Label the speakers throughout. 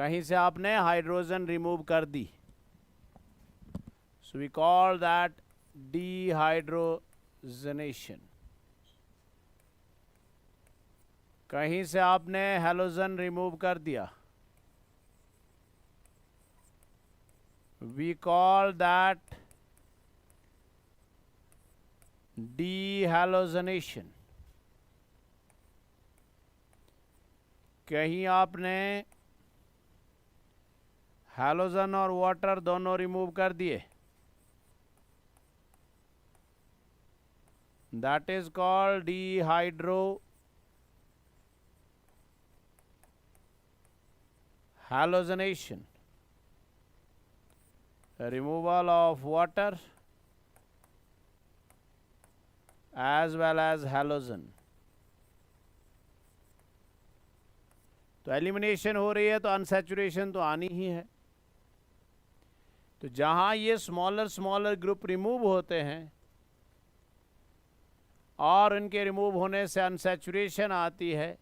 Speaker 1: कहीं से आपने हाइड्रोजन रिमूव कर दी, so we call that dehydrogenation. कहीं से आपने हैलोजन रिमूव कर दिया, वी कॉल दैट डिहैलोजनेशन। कहीं आपने हैलोजन और वाटर दोनों रिमूव कर दिए, that is called dehydrohalogenation. Removal of water as well as halogen। तो एलिमिनेशन हो रही है तो अनसैचुरेशन तो आनी ही है। तो जहां ये स्मॉलर ग्रुप रिमूव होते हैं और इनके रिमूव होने से अनसैचुरेशन आती है,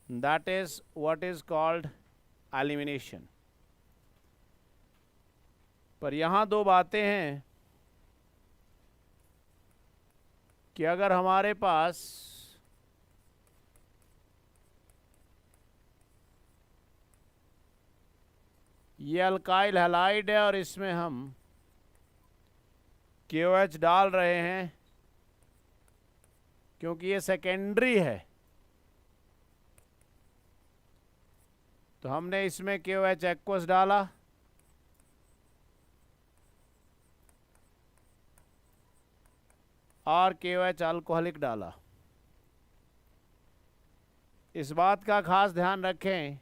Speaker 1: that is what is called elimination. पर यहां दो बातें हैं कि अगर हमारे पास ये अल्काइल हैलाइड है और इसमें हम KOH डाल रहे हैं, क्योंकि ये सेकेंडरी है, तो हमने इसमें KOH एक्वस डाला और KOH अल्कोहलिक डाला। इस बात का खास ध्यान रखें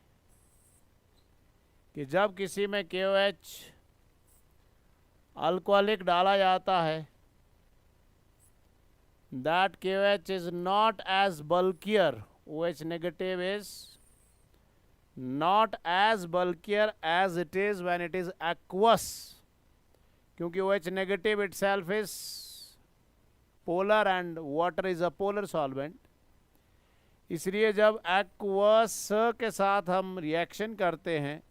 Speaker 1: कि जब किसी में KOH अल्कोहलिक डाला जाता है, that KOH is not as bulkier, OH negative is not as bulkier as it is when it is aqueous, क्योंकि OH negative itself is polar and water is a polar solvent। इसलिए जब aqueous के साथ हम reaction करते हैं,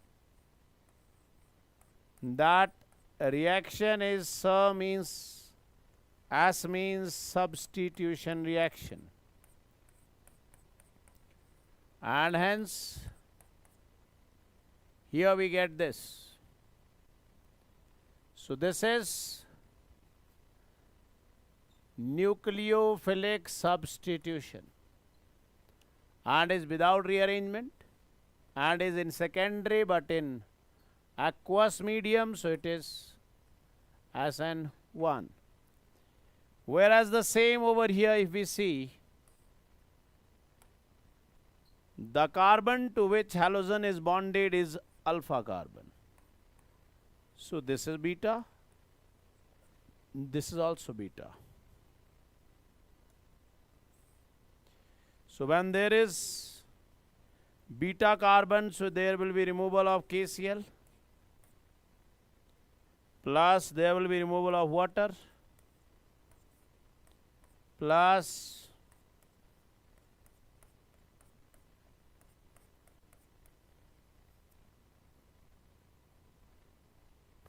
Speaker 1: that reaction is means S means substitution reaction, and hence here we get this. So this is nucleophilic substitution and is without rearrangement and is in secondary but in aqueous medium, so it is SN1. Whereas the same over here, if we see, the carbon to which halogen is bonded is alpha carbon. So this is beta, this is also beta. So when there is beta carbon, so there will be removal of KCl, plus there will be removal of water, plus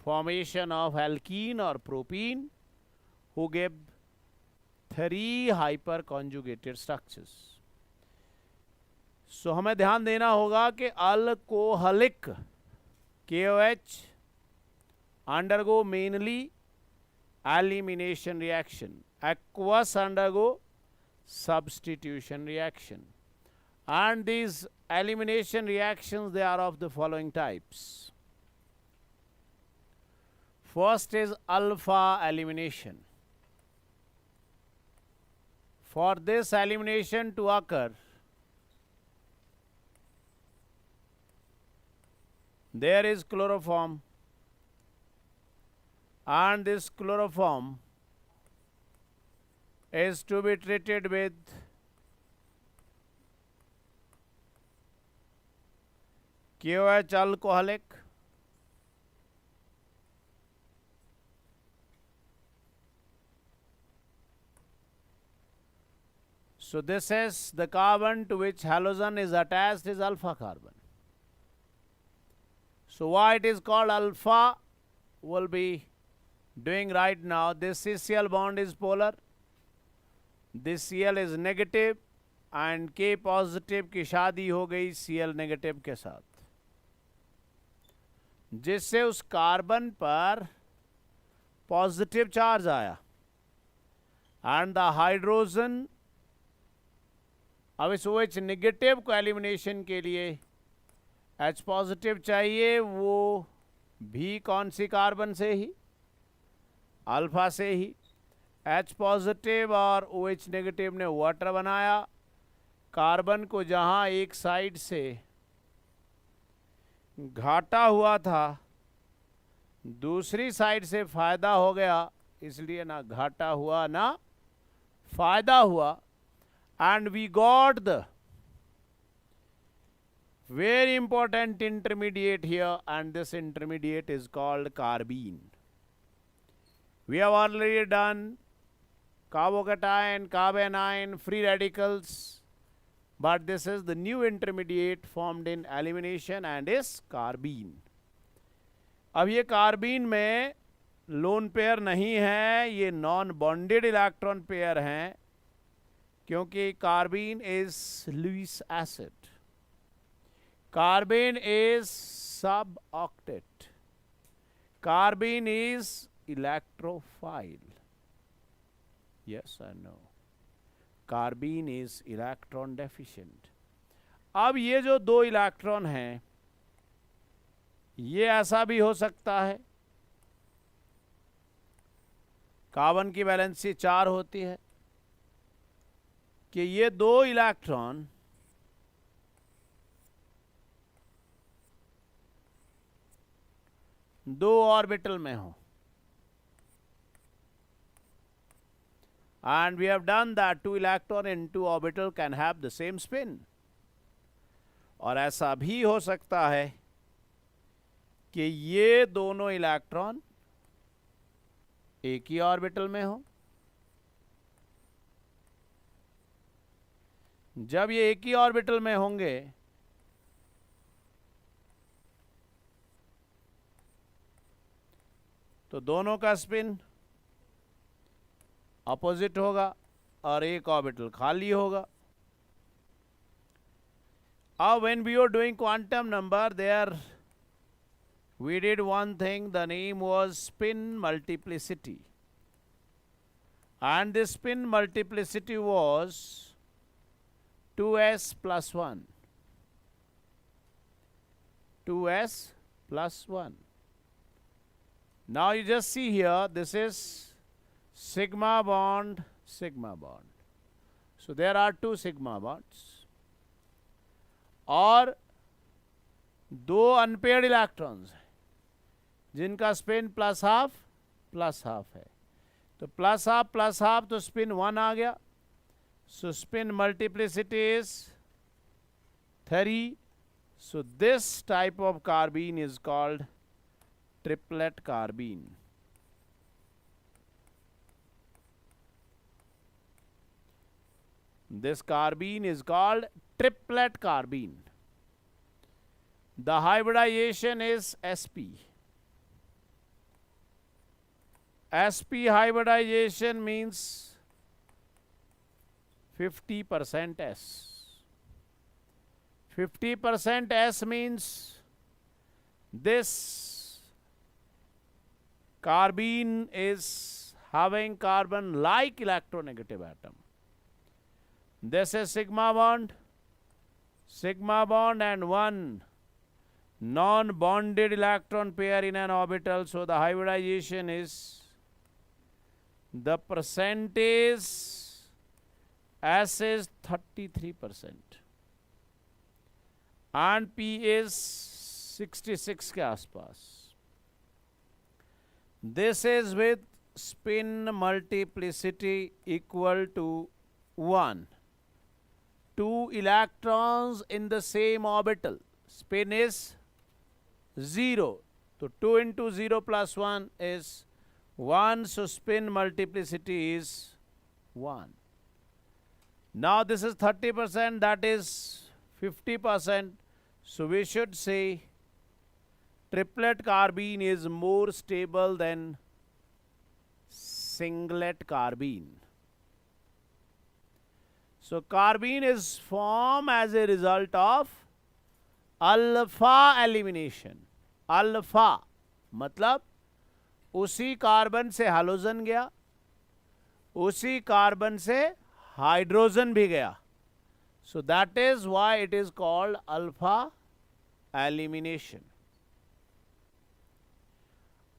Speaker 1: formation of alkene or propene, who give 3 hyperconjugated structures. So हमें ध्यान देना होगा कि alcoholic KOH undergo mainly elimination reaction, aqueous undergo substitution reaction, and these elimination reactions, they are of the following types. First is alpha elimination. For this elimination to occur, there is chloroform, and this chloroform is to be treated with KOH alcoholic, so this is the carbon to which halogen is attached is alpha carbon. So why it is called alpha, we'll be doing right now. This CCl bond is polar, this Cl is negative, and K positive की शादी हो गई Cl negative के साथ, जिससे उस carbon पर positive charge आया, एंड द हाइड्रोजन, अब इस OH नेगेटिव को एलिमिनेशन के लिए H पॉजिटिव चाहिए, वो भी कौन सी कार्बन से ही, अल्फा से ही। H पॉजिटिव और OH नेगेटिव ने वाटर बनाया, कार्बन को जहां एक साइड से घाटा हुआ था दूसरी साइड से फायदा हो गया, इसलिए ना घाटा हुआ ना फायदा हुआ, and we got the very important intermediate here, and this intermediate is called carbene. We have already done carbocation, carbanion, free radicals, but this is the new intermediate formed in elimination and is carbene. अब ये carbene में lone pair नहीं है, ये non bonded electron pair हैं, क्योंकि carbene is Lewis acid, carbene is suboctet, carbene is electrophile, yes or no, carbene is electron deficient. अब ये जो दो इलेक्ट्रॉन हैं, ये ऐसा भी हो सकता है, कार्बन की वैलेंसी 4 होती है, कि ये दो इलेक्ट्रॉन दो ऑर्बिटल में हो, and we have done that 2 electron in 2 orbital can have the same spin. और ऐसा भी हो सकता है कि ये दोनों इलेक्ट्रॉन एक ही ऑर्बिटल में हो। जब ये एक ही ऑर्बिटल में होंगे तो दोनों का स्पिन अपोजिट होगा और एक ऑर्बिटल खाली होगा। अब when we were doing quantum number, there we did one thing, the name was spin multiplicity, and this spin multiplicity was 2s plus 1, 2s plus 1. Now you just see here, this is sigma bond, sigma bond. So there are 2 sigma bonds और 2 unpaired electrons हैं जिनका spin plus half है। तो plus half तो spin 1 आ गया, so spin multiplicity is 3. So this type of carbene is called triplet carbene. This carbene is called triplet carbene. The hybridization is sp. sp hybridization means 50% s. 50% s means this carbene is having carbon-like electronegative atom. This is sigma bond, and one non-bonded electron pair in an orbital. So the hybridization is, the percentage S is 33% and P is 66 के आसपास. This is with spin multiplicity equal to 1. 2 electrons in the same orbital. Spin is 0. So 2 into 0 plus 1 is 1. So spin multiplicity is 1. Now this is 30%, that is 50%. So we should say triplet carbene is more stable than singlet carbene. So carbene is formed as a result of alpha elimination. Alpha मतलब उसी carbon से hydrogen गया, उसी carbon से hydrogen भी गया. सो that is why it is called alpha elimination.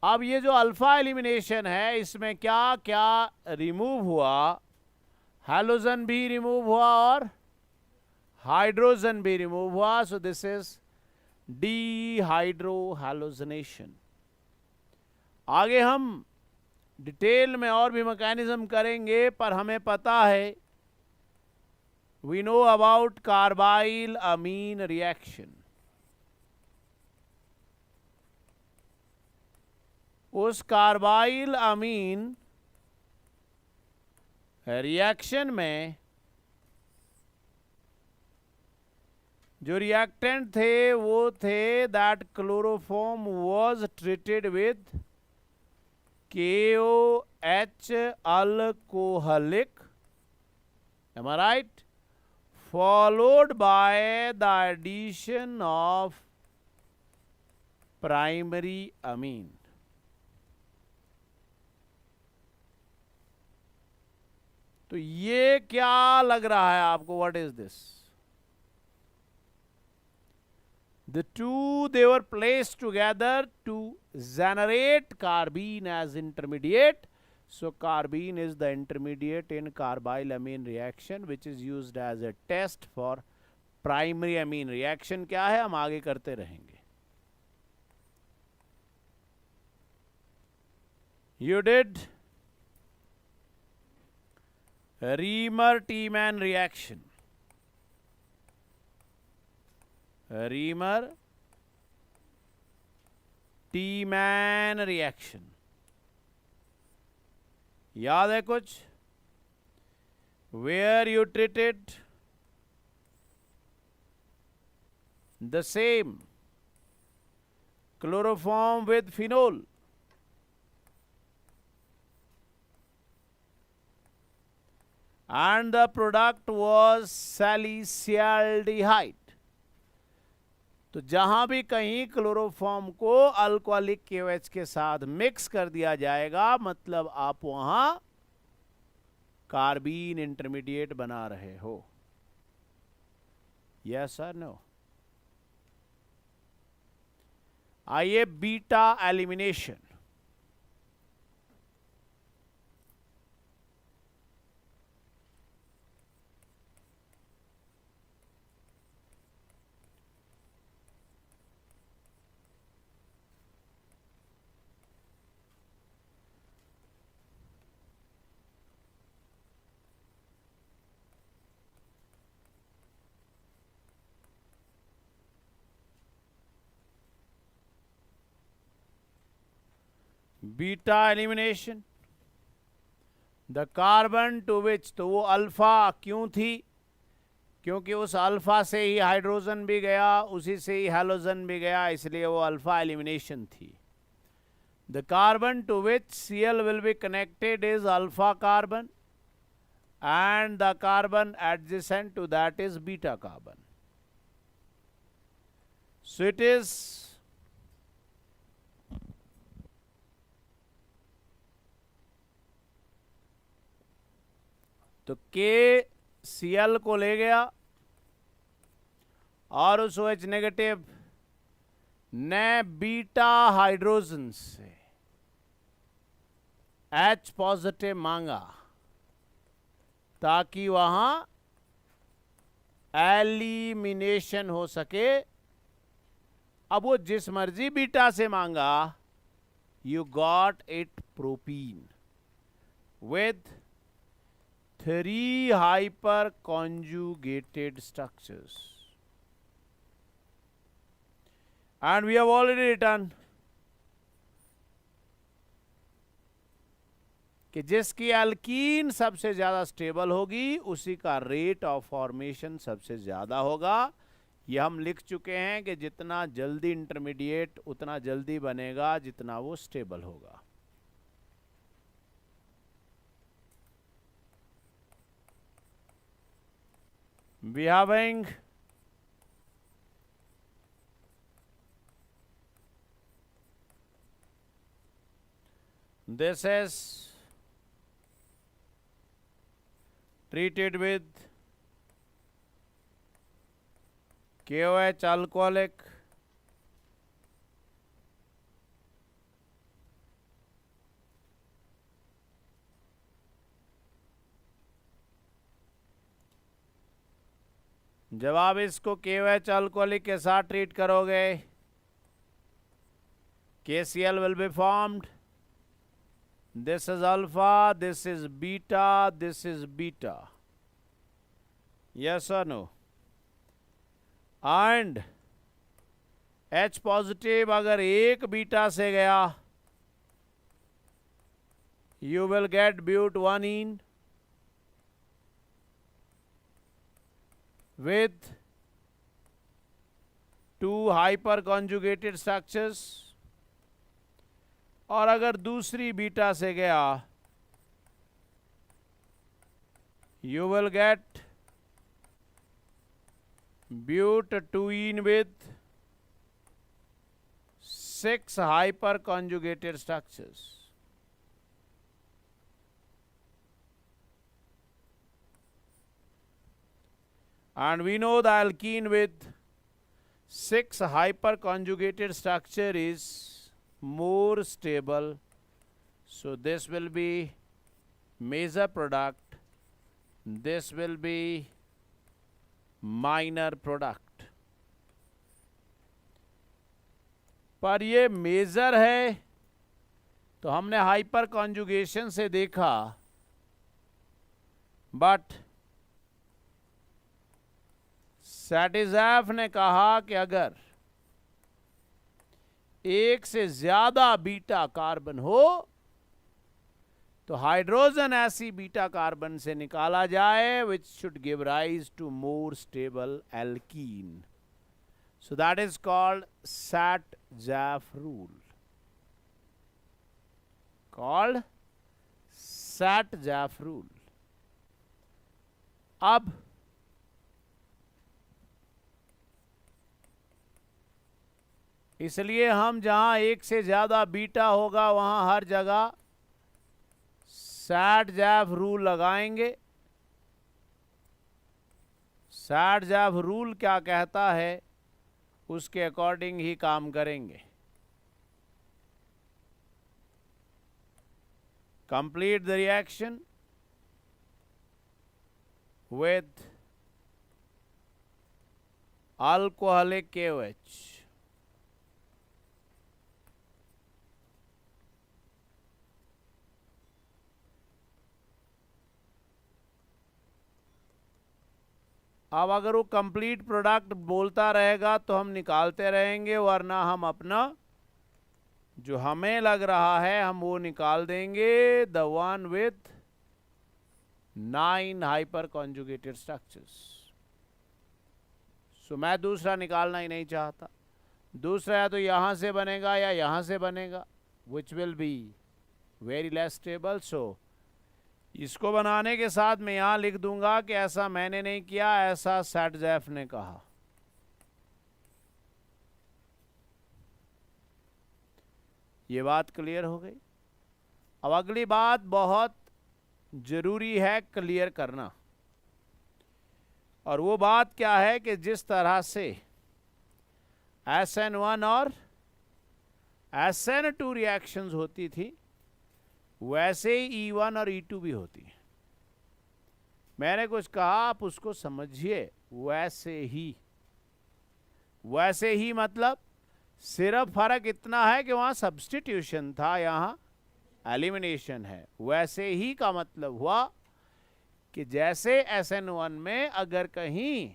Speaker 1: अब ये जो अल्फा एलिमिनेशन है, इसमें क्या क्या रिमूव हुआ? हाइड्रोजन भी रिमूव हुआ और हाइड्रोजन भी रिमूव हुआ. So this is dehydrohalogenation. आगे हम डिटेल में और भी मैकेनिज्म करेंगे, पर हमें पता है, we know about carbylamine reaction. उस कार्बाइल अमीन रिएक्शन में जो रिएक्टेंट थे वो थे that chloroform was treated with KOH alcoholic, am I right, followed by the addition of primary amine. तो ये क्या लग रहा है आपको? What is this? The two, they were placed together to generate carbene as intermediate. So carbene is the intermediate in carbylamine reaction, which is used as a test for primary amine reaction. क्या है, हम आगे करते रहेंगे. You did Reamer-Tiemann reaction. Reamer-Tiemann reaction. याद है कुछ? Where you treated the same chloroform with phenol. And the product was salicylaldehyde. तो जहां भी कहीं क्लोरोफॉर्म को अल्कोहलिक KOH के साथ मिक्स कर दिया जाएगा, मतलब आप वहां कार्बीन इंटरमीडिएट बना रहे हो. Yes sir, no? आइए beta elimination. Beta elimination. The carbon to which, तो वो अल्फा क्यों थी? क्योंकि उस अल्फा से ही हाइड्रोजन भी गया, उसी से ही हैलोजन भी गया, इसलिए वो अल्फा एलिमिनेशन थी. The carbon to which Cl will be connected is alpha carbon, and the carbon adjacent to that is beta carbon. So it is तो KCl को ले गया और उस OH नेगेटिव ने बीटा हाइड्रोजन से H पॉजिटिव मांगा ताकि वहां एलिमिनेशन हो सके. अब वो जिस मर्जी बीटा से मांगा, you got it propene with 3 hyper conjugated structures. And we have already written कि जिसकी अल्कीन सबसे ज्यादा स्टेबल होगी, उसी का रेट ऑफ फॉर्मेशन सबसे ज्यादा होगा. ये हम लिख चुके हैं कि जितना जल्दी इंटरमीडिएट उतना जल्दी बनेगा जितना वो स्टेबल होगा। We having this is treated with KOH alcoholic, जब आप इसको KOH अल्कोहलिक के साथ ट्रीट करोगे KCl will be formed. This is alpha, this is beta, this is beta. Yes or no? And H positive अगर एक beta से गया, you will get but1ene with 2 hyperconjugated structures. और अगर दूसरी beta से गया, you will get but2ene with 6 hyperconjugated structures. And we know the alkene with 6 hyperconjugated structure is more stable. So this will be major product. This will be minor product. पर ये major है तो हमने hyper conjugation से देखा, but सैटिज़ैफ ने कहा कि अगर एक से ज्यादा बीटा कार्बन हो तो हाइड्रोजन ऐसी बीटा कार्बन से निकाला जाए which should give rise to more stable alkene. So that is called Saytzeff rule. Called Saytzeff rule. अब इसलिए हम जहां एक से ज्यादा बीटा होगा वहां हर जगह सैट-जैफ रूल लगाएंगे. सैट-जैफ रूल क्या कहता है उसके अकॉर्डिंग ही काम करेंगे. Complete the reaction with alcoholic KOH. अब अगर वो कंप्लीट प्रोडक्ट बोलता रहेगा तो हम निकालते रहेंगे, वरना हम अपना जो हमें लग रहा है हम वो निकाल देंगे. The one with 9 hyper conjugated structures. So मैं दूसरा निकालना ही नहीं चाहता. दूसरा या तो यहां से बनेगा या यहां से बनेगा, which will be very less stable. So इसको बनाने के साथ मैं यहां लिख दूंगा कि ऐसा मैंने नहीं किया, ऐसा सैट-जैफ ने कहा. ये बात क्लियर हो गई. अब अगली बात बहुत जरूरी है क्लियर करना, और वो बात क्या है कि जिस तरह से SN1 और SN2 रिएक्शंस होती थी वैसे ही E1 और E2 भी होती है. मैंने कुछ कहा, आप उसको समझिए. वैसे ही मतलब सिर्फ फर्क इतना है कि वहां सब्स्टिट्यूशन था, यहां एलिमिनेशन है. वैसे ही का मतलब हुआ कि जैसे SN1 में अगर कहीं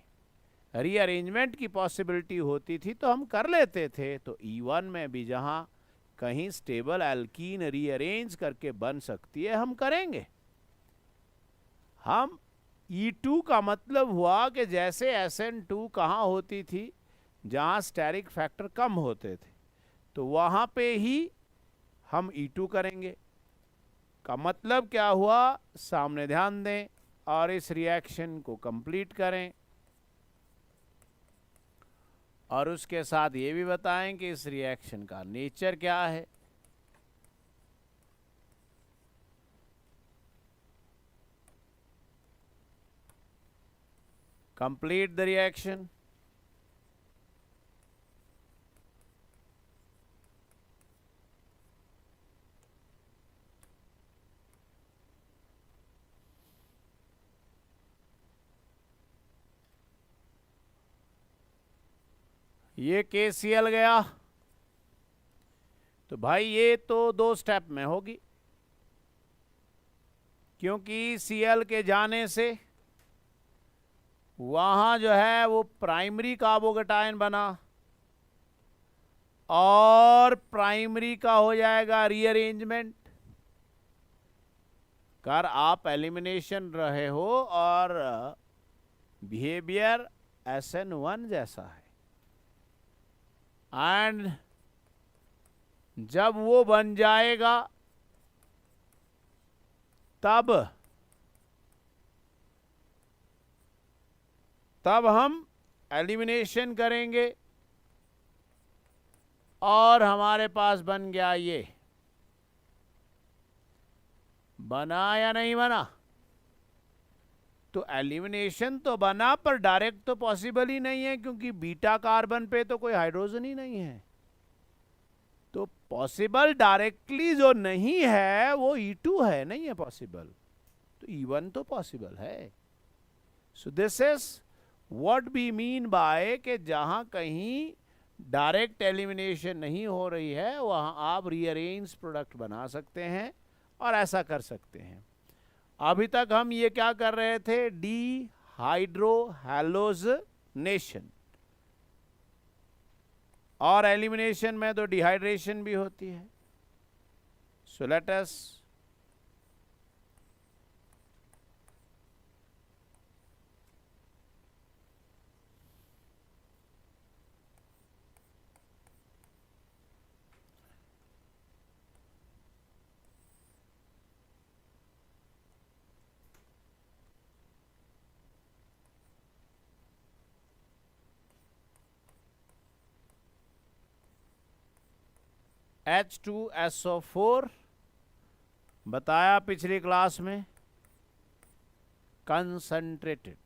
Speaker 1: रीअरेंजमेंट की पॉसिबिलिटी होती थी तो हम कर लेते थे, तो E1 में भी जहां कहीं स्टेबल एल्कीन रीअरेंज करके बन सकती है हम करेंगे. हम E2 का मतलब हुआ कि जैसे SN2 कहाँ होती थी, जहाँ स्टेरिक फैक्टर कम होते थे, तो वहाँ पे ही हम E2 करेंगे। का मतलब क्या हुआ, सामने ध्यान दें और इस रिएक्शन को कंप्लीट करें, और उसके साथ ये भी बताएं कि इस रिएक्शन का नेचर क्या है। Complete the reaction. ये KCl गया, तो भाई ये तो 2 स्टेप में होगी, क्योंकि Cl के जाने से वहां जो है वो प्राइमरी कार्बोकेटायन बना, और प्राइमरी का हो जाएगा रीअरेंजमेंट। कर आप एलिमिनेशन रहे हो और बिहेवियर SN1 जैसा है, एंड जब वो बन जाएगा तब हम एलिमिनेशन करेंगे, और हमारे पास बन गया ये। बना या नहीं बना? तो एलिमिनेशन तो बना, पर डायरेक्ट तो पॉसिबल ही नहीं है, क्योंकि बीटा कार्बन पे तो कोई हाइड्रोजन ही नहीं है। तो पॉसिबल डायरेक्टली जो नहीं है वो E2 है, नहीं है पॉसिबल। तो E1 तो पॉसिबल है। So this is what we mean by कि जहां कहीं डायरेक्ट एलिमिनेशन नहीं हो रही है, वहां आप रीअरेंज प्रोडक्ट बना सकते हैं, और ऐसा कर सकते हैं। अभी तक हम ये क्या कर रहे थे, डीहाइड्रोहैलोजनेशन, और एलिमिनेशन में तो डिहाइड्रेशन भी होती है। सो लेट अस H2SO4 बताया पिछली क्लास में, कंसंट्रेटेड।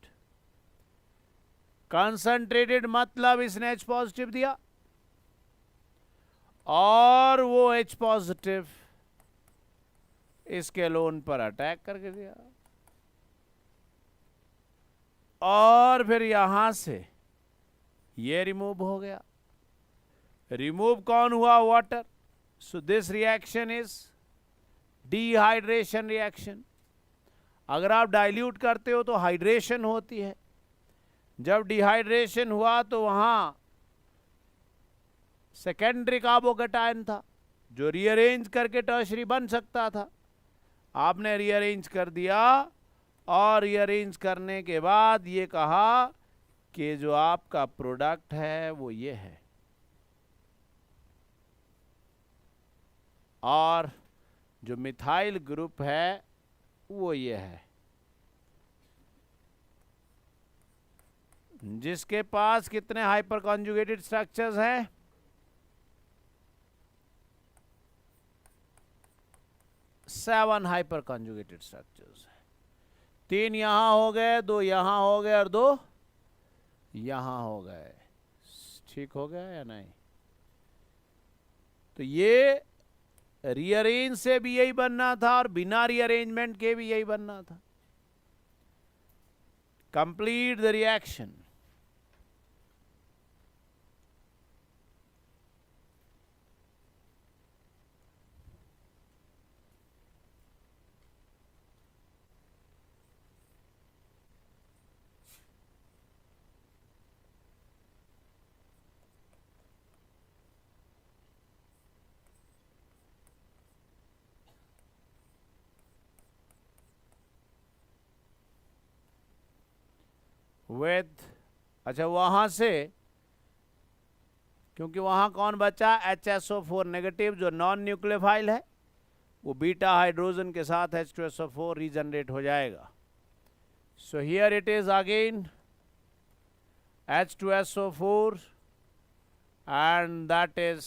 Speaker 1: कंसंट्रेटेड मतलब इसने H पॉजिटिव दिया, और वो H पॉजिटिव इसके लोन पर अटैक करके दिया, और फिर यहां से ये रिमूव हो गया। रिमूव कौन हुआ? Water. So this reaction is dehydration reaction. अगर आप डाइल्यूट करते हो तो हाइड्रेशन होती है। जब डिहाइड्रेशन हुआ तो वहां सेकेंडरी कार्बोकेटायन था, जो रीअरेंज करके टर्शरी बन सकता था। आपने रीअरेंज कर दिया, और रीअरेंज करने के बाद ये कहा कि जो आपका प्रोडक्ट है वो ये है, और जो मिथाइल ग्रुप है वो ये है, जिसके पास कितने हाइपर कॉन्जुगेटेड स्ट्रक्चर्स हैं? 7 हाइपर कॉन्जुगेटेड स्ट्रक्चर्स हैं। 3 यहां हो गए, 2 यहां हो गए, और 2 यहां हो गए। ठीक हो गया या नहीं? तो ये रीअरेंज से भी यही बनना था, और बिना रीअरेंजमेंट के भी यही बनना था। Complete the reaction. विथ, अच्छा वहां से, क्योंकि वहां कौन बचा, HSO4 नेगेटिव जो नॉन न्यूक्लियोफाइल है, वो बीटा हाइड्रोजन के साथ H2SO4 रीजनरेट हो जाएगा. So here it is again H2SO4 and that is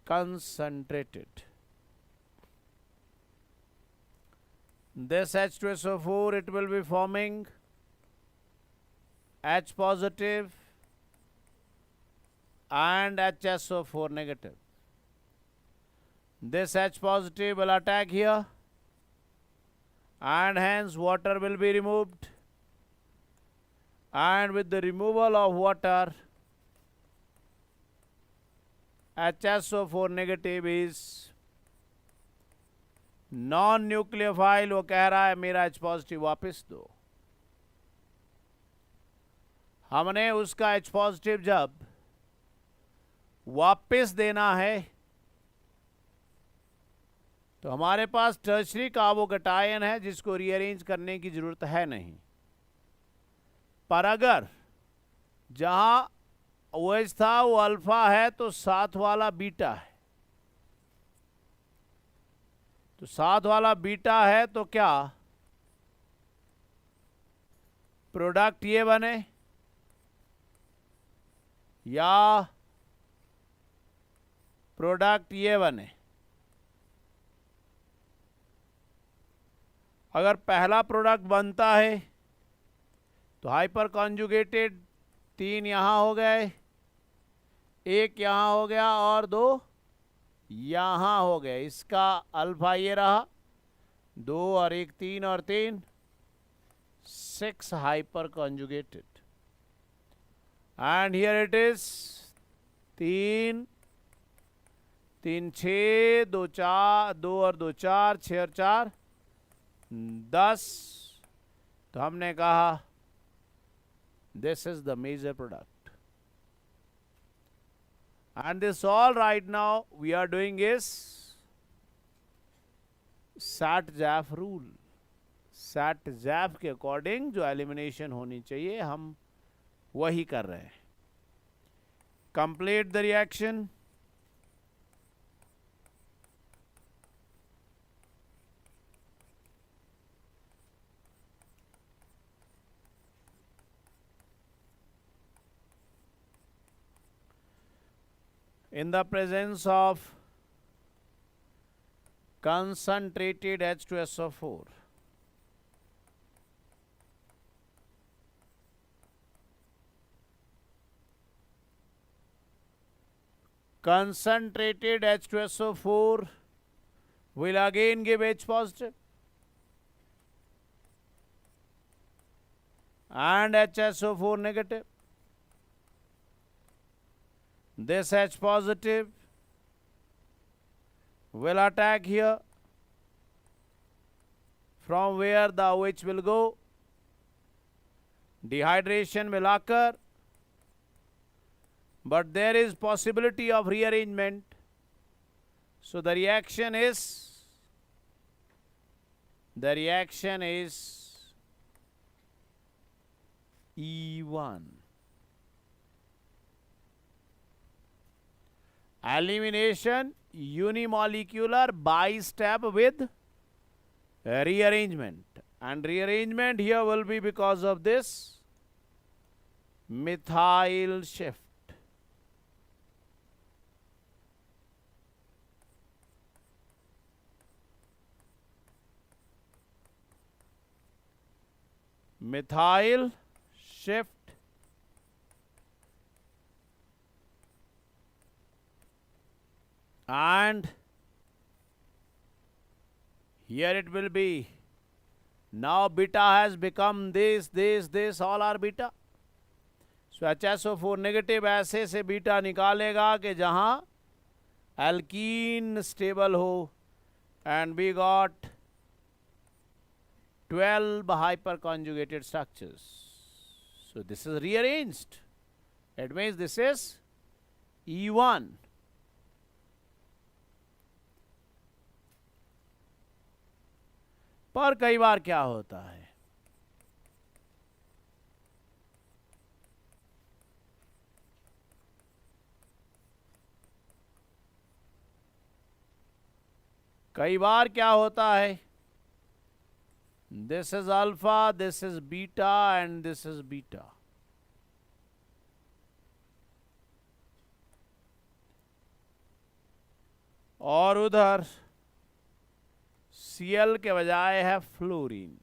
Speaker 1: concentrated. This H2SO4, it will be forming H positive and HSO4 negative. This H positive will attack here and hence water will be removed, and with the removal of water HSO4 negative is non nucleophile, वो कह रहा है मेरा H positive वापस दो. हमने उसका H positive जब वापस देना है तो हमारे पास टर्शरी कार्बोकैटायन है जिसको रीअरेंज करने की जरूरत है नहीं. पर अगर जहां OH था वो अल्फा है तो साथ वाला बीटा है, तो साथ वाला बीटा है तो क्या प्रोडक्ट ये बने या प्रोडक्ट ये बने. अगर पहला प्रोडक्ट बनता है तो हाइपर कॉन्जुगेटेड 3 यहां हो गए, 1 यहां हो गया और 2 यहां हो गए. इसका अल्फा ये रहा 2 और 1 3 और 3 6 hyper conjugated. And here it is 3 3 6 2 4 2 और 2 4 6 और 4 10. तो हमने कहा this is the major product. And this all right now we are doing is Sat-Jaf rule. Sat-Jaf के अकॉर्डिंग जो एलिमिनेशन होनी चाहिए हम वही कर रहे हैं. Complete the reaction. In the presence of concentrated H2SO4, concentrated H2SO4 will again give H positive and HSO4 negative. This H positive will attack here, from where the OH will go. Dehydration will occur, but there is possibility of rearrangement. So the reaction is E1. Elimination unimolecular bi-step with rearrangement, and rearrangement here will be because of this methyl shift. Methyl shift. And here it will be, now beta has become this, all are beta. So HSO4 negative ऐसे से beta निकालेगा कि जहां alkene stable हो, and we got 12 hyperconjugated structures. So this is rearranged. It means this is E1. पर कई बार क्या होता है, कई बार क्या होता है, this is alpha, this is beta and this is beta. और उधर Cl के बजाय है फ्लोरीन.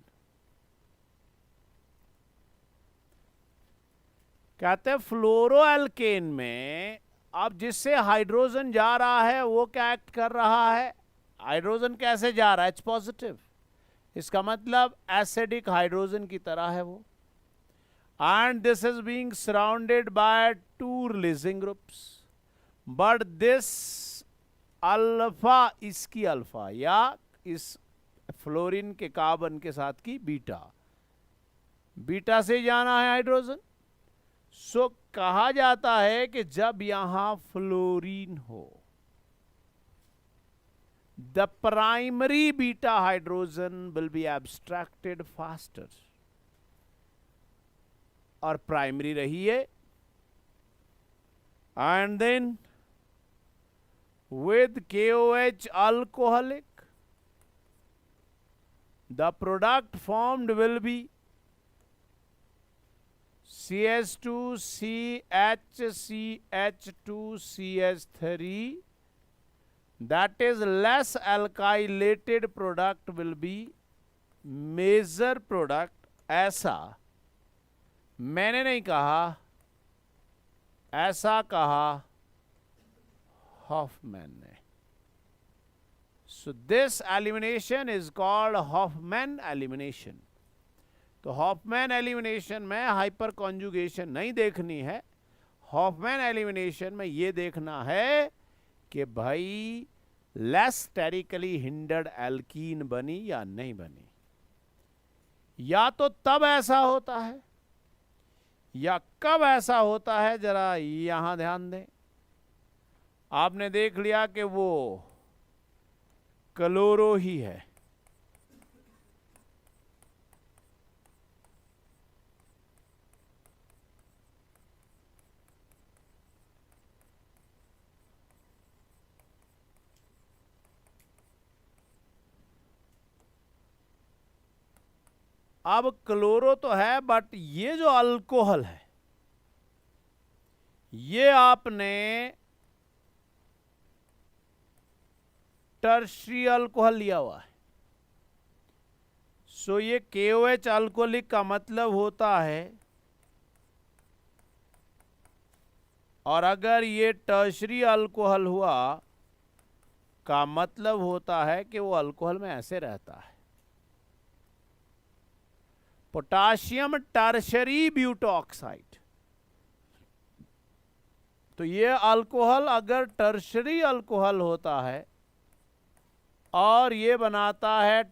Speaker 1: कहते हैं फ्लोरो एल्केन में अब जिससे हाइड्रोजन जा रहा है वो क्या एक्ट कर रहा है, हाइड्रोजन कैसे जा रहा है, H पॉजिटिव. इसका मतलब एसिडिक हाइड्रोजन की तरह है वो. And this is being surrounded by 2 releasing groups. But this alpha, इसकी अल्फा या इस फ्लोरीन के कार्बन के साथ की बीटा, बीटा से जाना है हाइड्रोजन. सो कहा जाता है कि जब यहां फ्लोरीन हो, the primary beta hydrogen will be abstracted faster. और प्राइमरी रही है. And then with KOH alcoholic, the product formed will be CH2CHCH2CH3. that is less alkylated product will be major product. ऐसा मैंने नहीं कहा, ऐसा कहा हॉफमैन ने. So this elimination is called Hofmann elimination. तो हॉफमैन एलिमिनेशन में हाइपर कॉन्जुगेशन नहीं देखनी है. हॉफमैन एलिमिनेशन में ये देखना है कि भाई लेस स्टेरिकली हिंडर्ड एल्कीन बनी या नहीं बनी. या तो तब ऐसा होता है या कब ऐसा होता है, जरा यहां ध्यान दें. आपने देख लिया कि वो क्लोरो ही है. अब क्लोरो तो है, बट ये जो अल्कोहल है ये आपने टर्शरी अल्कोहल लिया हुआ है. सो ये KOH अल्कोहलिक का मतलब होता है, और अगर ये टर्शरी अल्कोहल हुआ का मतलब होता है कि वो अल्कोहल में ऐसे रहता है. Potassium tertiary butoxide. तो ये अल्कोहल अगर टर्शरी अल्कोहल होता है और ये बनाता है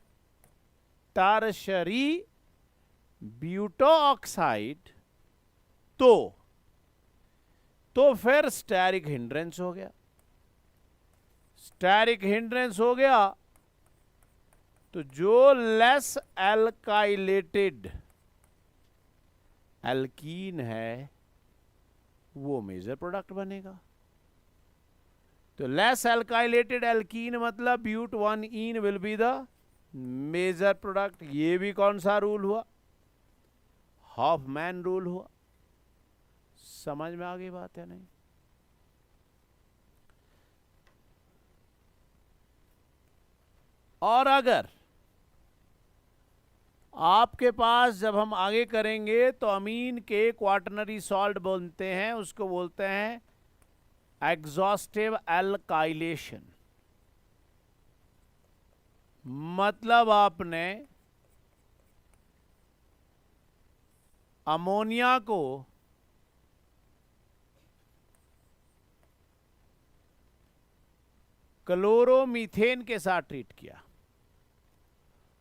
Speaker 1: टर्शरी ब्यूटोऑक्साइड, तो फिर स्टेरिक हिंड्रेंस हो गया. स्टेरिक हिंड्रेंस हो गया तो जो लेस एल्काइलेटेड एल्कीन है वो मेजर प्रोडक्ट बनेगा. तो लेस एल्काइलेटेड एल्कीन मतलब ब्यूट 1-इन will be the major product. ये भी कौन सा रूल हुआ, हॉफमैन रूल हुआ. समझ में आ गई बात है नहीं. और अगर आपके पास, जब हम आगे करेंगे तो अमीन के क्वाटरनरी सॉल्ट बोलते हैं, उसको बोलते हैं एग्जॉस्टिव एल्काइलेशन. मतलब आपने अमोनिया को क्लोरोमीथेन के साथ ट्रीट किया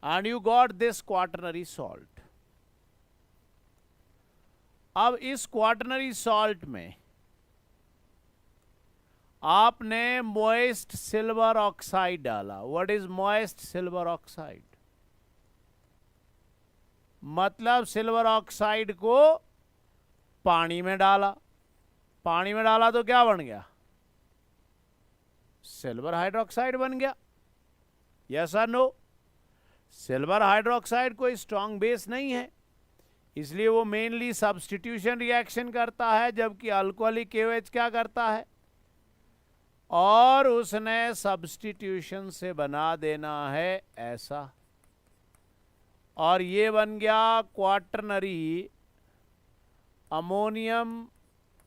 Speaker 1: and you got this quaternary salt. अब इस क्वाटरनरी सॉल्ट में आपने मोइस्ट सिल्वर ऑक्साइड डाला. What is moist silver oxide? मतलब सिल्वर ऑक्साइड को पानी में डाला. पानी में डाला तो क्या बन गया, सिल्वर हाइड्रोक्साइड बन गया. यस और नो? सिल्वर हाइड्रोक्साइड कोई स्ट्रॉन्ग बेस नहीं है, इसलिए वो मेनली सब्स्टिट्यूशन रिएक्शन करता है, जबकि अल्कोहलिक KOH क्या करता है, और उसने सब्स्टिट्यूशन से बना देना है ऐसा, और ये बन गया क्वाटरनरी अमोनियम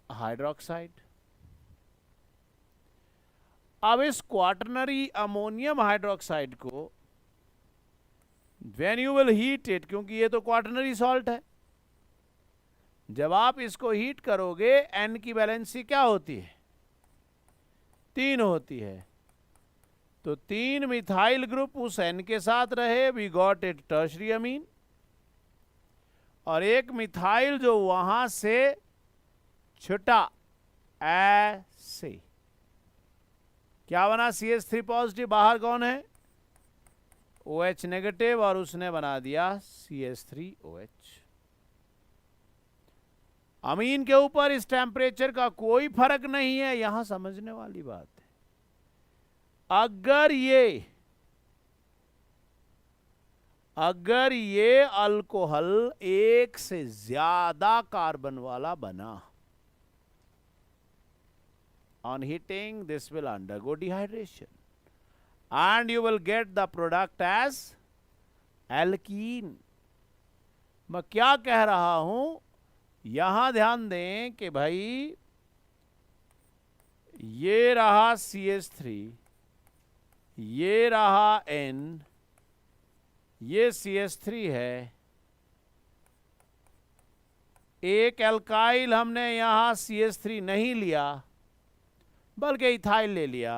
Speaker 1: हाइड्रोक्साइड। अब इस क्वाटरनरी अमोनियम हाइड्रोक्साइड को when you will heat it, क्योंकि ये तो क्वाटरनरी सॉल्ट है, जब आप इसको हीट करोगे N की वैलेंसी क्या होती है, 3 होती है, तो 3 मिथाइल ग्रुप उस N के साथ रहे, we got it tertiary amine, और एक मिथाइल जो वहां से छुटा ऐसे क्या बना, CH3 पॉजिटिव, बाहर कौन है, OH नेगेटिव, और उसने बना दिया CH3OH। अमीन के ऊपर इस टेम्परेचर का कोई फर्क नहीं है, यहां समझने वाली बात है। अगर ये अल्कोहल एक से ज्यादा कार्बन वाला बना, on heating this will undergo dehydration and you will get the product as alkene। मैं क्या कह रहा हूं, यहां ध्यान दें कि भाई ये रहा CH3, ये रहा N, ये CH3 है, एक एल्काइल हमने यहां CH3 नहीं लिया बल्कि इथाइल ले लिया,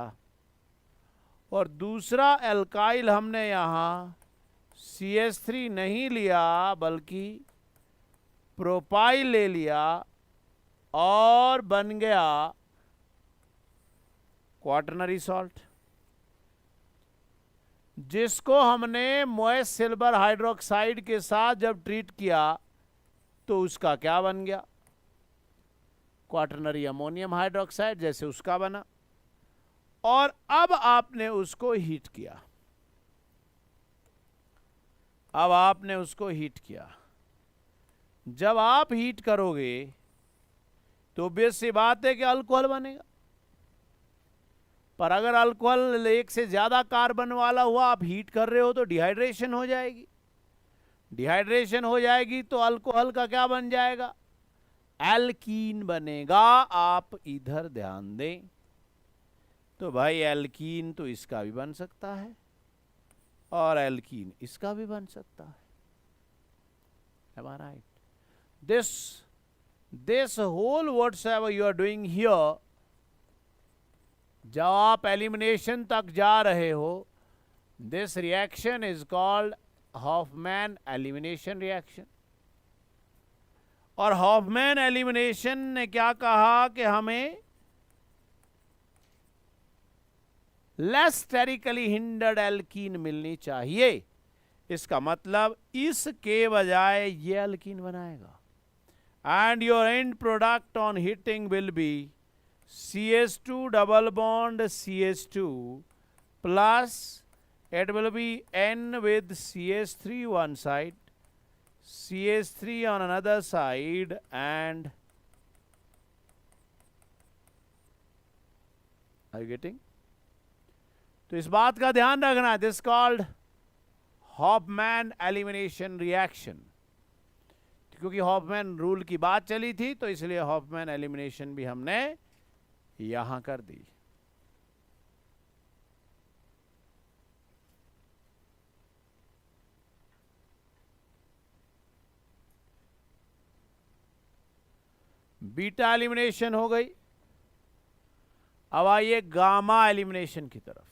Speaker 1: और दूसरा एल्काइल हमने यहां CH3 नहीं लिया बल्कि प्रोपाइल ले लिया, और बन गया क्वाटरनरी सॉल्ट, जिसको हमने मॉइस्ट सिल्वर हाइड्रोक्साइड के साथ जब ट्रीट किया तो उसका क्या बन गया, क्वाटरनरी अमोनियम हाइड्रोक्साइड, जैसे उसका बना, और अब आपने उसको हीट किया, अब आपने उसको हीट किया। जब आप हीट करोगे तो बेस सी बात है कि अल्कोहल बनेगा, पर अगर अल्कोहल एक से ज्यादा कार्बन वाला हुआ, आप हीट कर रहे हो तो डिहाइड्रेशन हो जाएगी, डिहाइड्रेशन हो जाएगी तो अल्कोहल का क्या बन जाएगा, एल्कीन बनेगा। आप इधर ध्यान दें तो भाई एल्कीन तो इसका भी बन सकता है और एल्कीन इसका भी बन सकता है। Am I right? This whole whatsoever you are doing here, जब आप एलिमिनेशन तक जा रहे हो, this reaction is called Hoffman elimination reaction। और हॉफमैन एलिमिनेशन ने क्या कहा कि हमें लेस स्टेरिकली हिंडर्ड एल्कीन मिलनी चाहिए, इसका मतलब इस के बजाय ये एल्कीन बनाएगा, and your and product on heating will be CH2 double bond CH2 plus it will be N with CH3 one side, CH3 on another side, and are you getting? तो इस बात का ध्यान रखना, this called Hofmann elimination reaction, क्योंकि Hofmann rule की बात चली थी तो इसलिए हॉफमैन एलिमिनेशन भी हमने यहां कर दी। बीटा एलिमिनेशन हो गई, अब आइए गामा एलिमिनेशन की तरफ।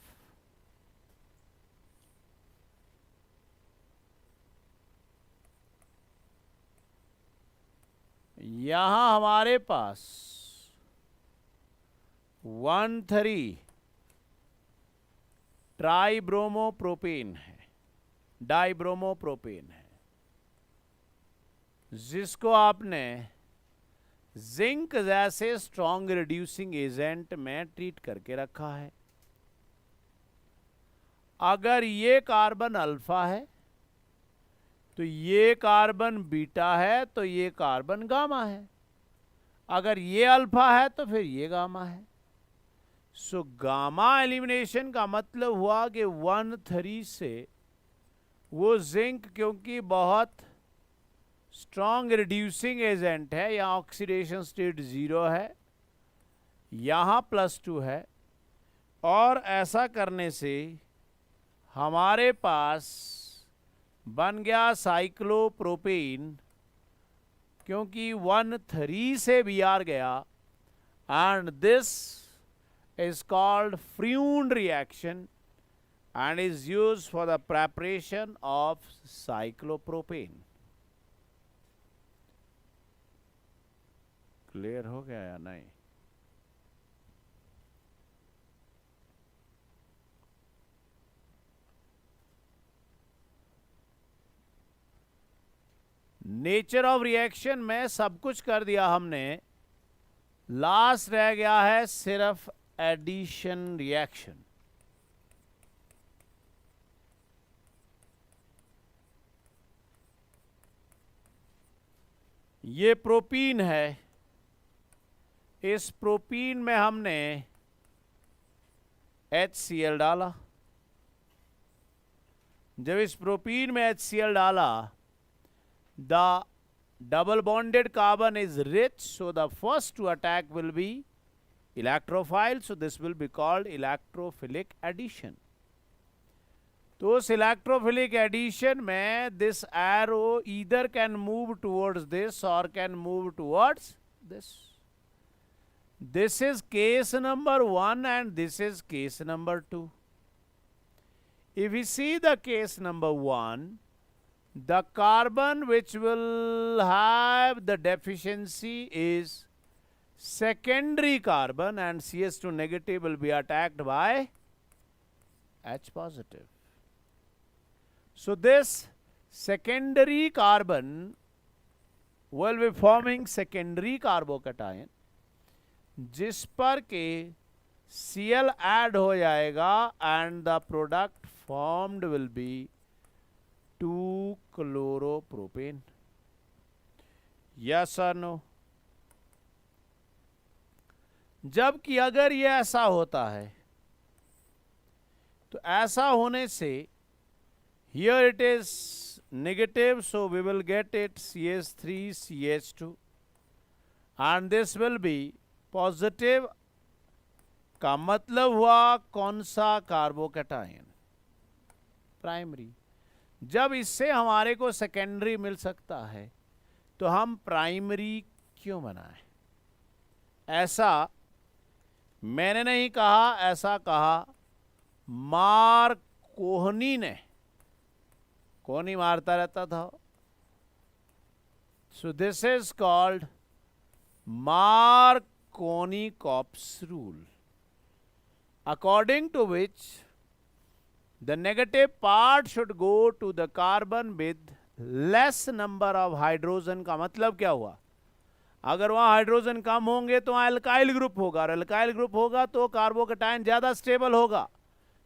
Speaker 1: यहां हमारे पास 1,3 ट्राइब्रोमोप्रोपेन है, डाइब्रोमोप्रोपेन है, जिसको आपने जिंक जैसे स्ट्रॉन्ग रिड्यूसिंग एजेंट में ट्रीट करके रखा है। अगर ये कार्बन अल्फा है तो ये कार्बन बीटा है, तो ये कार्बन गामा है। अगर ये अल्फा है तो फिर ये गामा है। सो गामा एलिमिनेशन का मतलब हुआ कि 1,3 से वो जिंक, क्योंकि बहुत स्ट्रॉन्ग रिड्यूसिंग एजेंट है, यहाँ ऑक्सीडेशन स्टेट 0 है, यहाँ +2 है, और ऐसा करने से हमारे पास बन गया साइक्लोप्रोपेन, क्योंकि 1,3 से Br गया, and this is called Freund reaction and is used for the preparation of cyclopropane. Clear हो गया या नहीं? नेचर ऑफ रिएक्शन में सब कुछ कर दिया हमने, लास्ट रह गया है सिर्फ एडिशन रिएक्शन। ये प्रोपीन है, इस प्रोपीन में हमने HCl डाला। जब इस प्रोपीन में HCl डाला, the double bonded carbon is rich, so the first to attack will be electrophile, so this will be called electrophilic addition. तो उस electrophilic addition में this arrow either can move towards this or can move towards this. This is case number 1 and this is case number 2. If we see the case number 1, the carbon which will have the deficiency is secondary carbon, and CH2 negative will be attacked by H positive. So this secondary carbon will be forming secondary carbocation, जिस पर के Cl add हो जाएगा and the product formed will be 2-chloropropane. Yes or no? जबकि अगर ये ऐसा होता है तो ऐसा होने से here it is negative, so we will get it CH3 CH2 and this will be positive. का मतलब हुआ कौन सा कार्बोकैटायन? प्राइमरी। जब इससे हमारे को सेकेंडरी मिल सकता है तो हम प्राइमरी क्यों बनाएं? ऐसा मैंने नहीं कहा, ऐसा कहा मार्क कोहनी ने। कोहनी मारता रहता था। सो this is called Marconi-Kopp's rule, according to which the negative part should go to the carbon with less number of hydrogen. का मतलब क्या हुआ? अगर वहाँ हाइड्रोजन कम होंगे तो वहाँ अल्काइल ग्रुप होगा, और अल्काइल ग्रुप होगा तो कार्बोकैटायन ज्यादा स्टेबल होगा.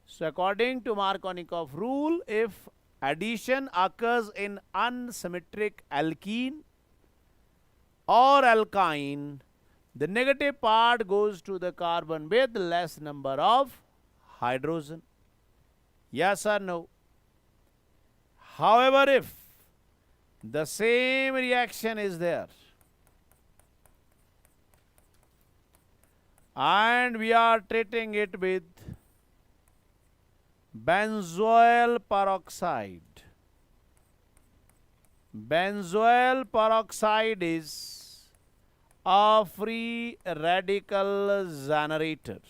Speaker 1: So according to Marconi-Kopp rule, if addition occurs in unsymmetric alkene or alkyne, the negative part goes to the carbon with less number of hydrogen. Yes or no? However, if the same reaction is there and we are treating it with benzoyl peroxide. Benzoyl peroxide is a free radical generator.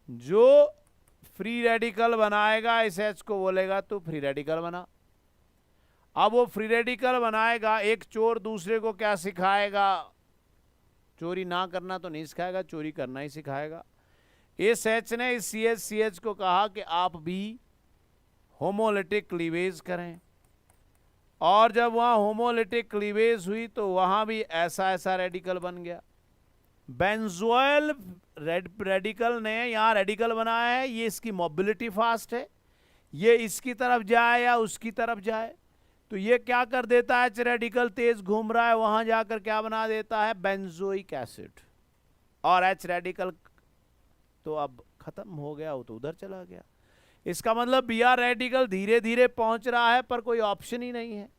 Speaker 1: जो free radical बनाएगा इस H को बोलेगा तो free radical बना. अब वो free radical बनाएगा, एक चोर दूसरे को क्या सिखाएगा? चोरी ना करना तो नहीं सिखाएगा, चोरी करना ही सिखाएगा. इस H ने इस CH को कहा कि आप भी होमोलिटिक क्लीवेज करें, और जब वहाँ होमोलिटिक क्लीवेज हुई तो वहाँ भी ऐसा ऐसा रेडिकल बन गया. बेंजोइल रेडिकल ने यहाँ रेडिकल बनाया है, ये इसकी मोबिलिटी फास्ट है, ये इसकी तरफ जाए या उसकी तरफ जाए, तो ये क्या कर देता है, एच रेडिकल तेज घूम रहा है, वहां जाकर क्या बना देता है, बेंजोइक एसिड। और एच रेडिकल तो अब खत्म हो गया, वो तो उधर चला गया। इसका मतलब बी आर रेडिकल धीरे धीरे पहुंच रहा है, पर कोई ऑप्शन ही नहीं है।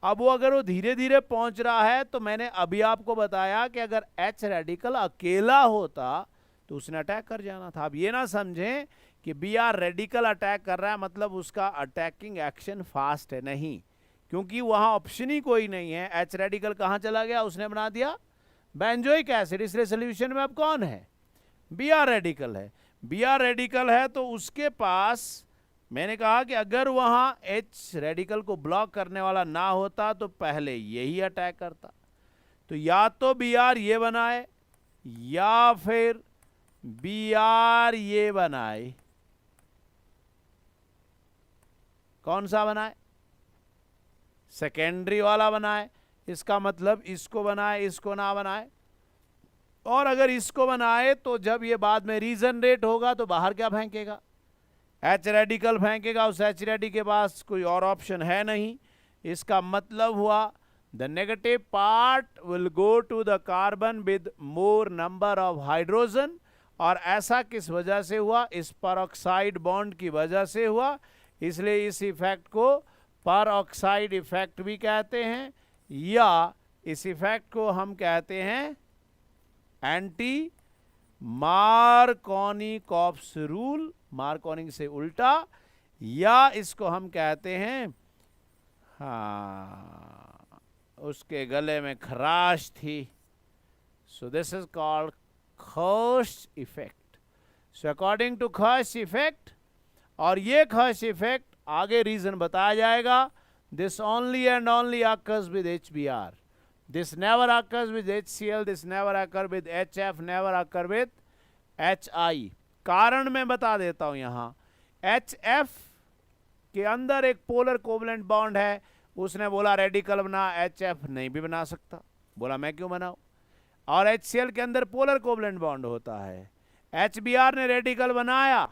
Speaker 1: अब वो अगर वो धीरे धीरे पहुंच रहा है, तो मैंने अभी आपको बताया कि अगर एच रेडिकल अकेला होता तो उसने अटैक कर जाना था। अब ये ना समझें कि बी आर रेडिकल अटैक कर रहा है मतलब उसका अटैकिंग एक्शन फास्ट है, नहीं, क्योंकि वहां ऑप्शन ही कोई नहीं है। एच रेडिकल कहां चला गया, उसने बना दिया बेंजोइक एसिड, इसलिए सोल्यूशन में अब कौन है, बी आर रेडिकल है। बी आर रेडिकल है तो उसके पास, मैंने कहा कि अगर वहां एच रेडिकल को ब्लॉक करने वाला ना होता तो पहले यही अटैक करता। तो या तो बी आर ये बनाए या फिर बी आर ये बनाए, कौन सा बनाए, सेकेंडरी वाला बनाए। इसका मतलब इसको बनाए, इसको ना बनाए। और अगर इसको बनाए तो जब ये बाद में रीजनरेट होगा तो बाहर क्या फेंकेगा, एच रेडिकल फेंकेगा। उस एच रेडिकल के पास कोई और ऑप्शन है नहीं। इसका मतलब हुआ the negative part will go to the carbon with more number of hydrogen. और ऐसा किस वजह से हुआ, इस परऑक्साइड बॉन्ड की वजह से हुआ, इसलिए इस इफेक्ट को परऑक्साइड इफेक्ट भी कहते हैं, या इस इफेक्ट को हम कहते हैं एंटी मार्कोनी-कॉप्स रूल, मार्कोनी से उल्टा, या इसको हम कहते हैं, हाँ उसके गले में खराश थी, so this is called Kharasch effect. So according to Kharasch effect, और ये खर्श इफेक्ट आगे रीजन बताया जाएगा, this only and only occurs with HBr, this never occurs with HCl, this never occur with HF, never occur with HI। कारण मैं बता देता हूं, यहां HF के अंदर एक पोलर कोवलेंट बॉन्ड है, उसने बोला रेडिकल बना, HF नहीं भी बना सकता, बोला मैं क्यों बनाऊं। और HCl के अंदर पोलर कोवलेंट बॉन्ड होता है, HBr ने रेडिकल बनाया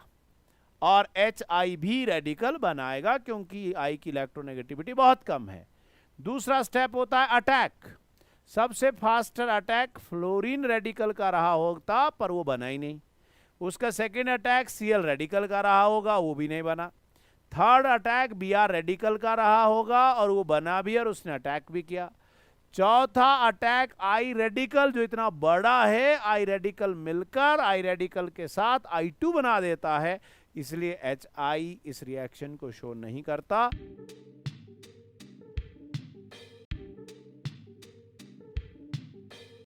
Speaker 1: और HI भी रेडिकल बनाएगा, क्योंकि I की इलेक्ट्रोनेगेटिविटी बहुत कम है। दूसरा स्टेप होता है अटैक। सबसे फास्टर अटैक फ्लोरीन रेडिकल का रहा होता, पर वो बना ही नहीं। उसका सेकेंड अटैक Cl रेडिकल का रहा होगा, वो भी नहीं बना। थर्ड अटैक Br रेडिकल का रहा होगा और वो बना भी और उसने अटैक भी किया। चौथा अटैक I रेडिकल, जो इतना बड़ा है, I रेडिकल मिलकर I रेडिकल के साथ I2 बना देता है, इसलिए HI इस रिएक्शन को शो नहीं करता।